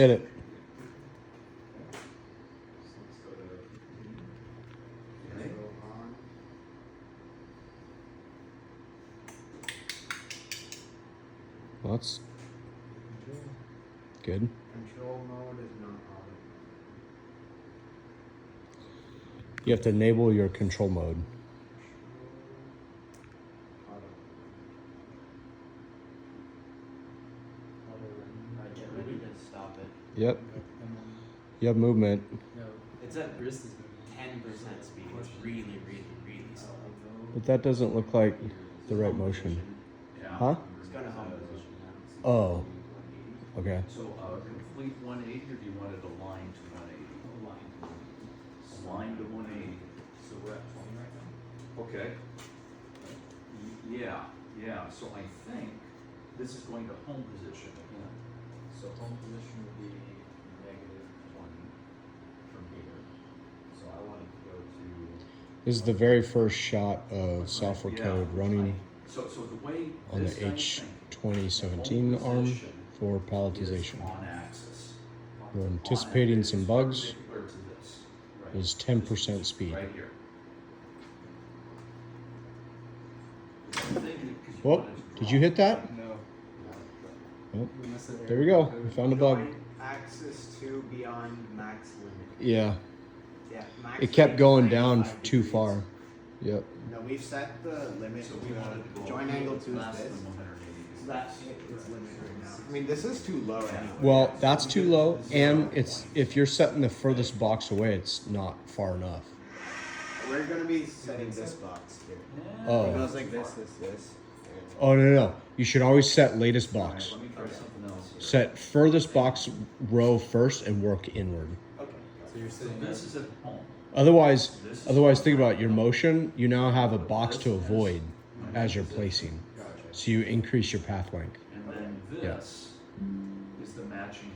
Hit it. Well, that's good. Control mode is not auto. You have to enable your control mode. Auto. Get ready to stop it. Yep. You have movement. It's at 10% speed. It's really, really, really slow. But that doesn't look like the right motion. Huh? It's got a home position now. Oh. Okay. So complete 180, or do you want it aligned to 180? Aligned to 180. So we're at 20 right now? Okay. Yeah. So I think this is going to home position. So home position would be negative 20 from here. So I wanted to go to. This is the very first shot of software code running So the way on this the guy's H2017 home arm position for is palletization. on axis. We're anticipating some bugs. Perpendicular to this. Right. Is 10% speed. Right here. The thing that- 'cause you Whoop, wanted to did draw- you hit that? No. Oh, there we go. We found a bug. Join axis to beyond max limit. Yeah. Yeah, max It kept limit going is down 95 too degrees. far. Yep. No, we've set the limit. So we wanted to go join angle to less this. than 180. So that's its limit right now. I mean, this is too low anyway. Well, that's too low, and it's if you're setting the furthest box away, it's not far enough. We're gonna be setting this box here. Oh. It goes like this. Oh no. You should always set latest box. Let me try something else here. Set furthest box row first and work inward. Okay. So you're So sitting this is at home. Otherwise, think about your motion. You now have a box to avoid as you're placing, Gotcha. so you increase your path length. And then Yeah. this is the matching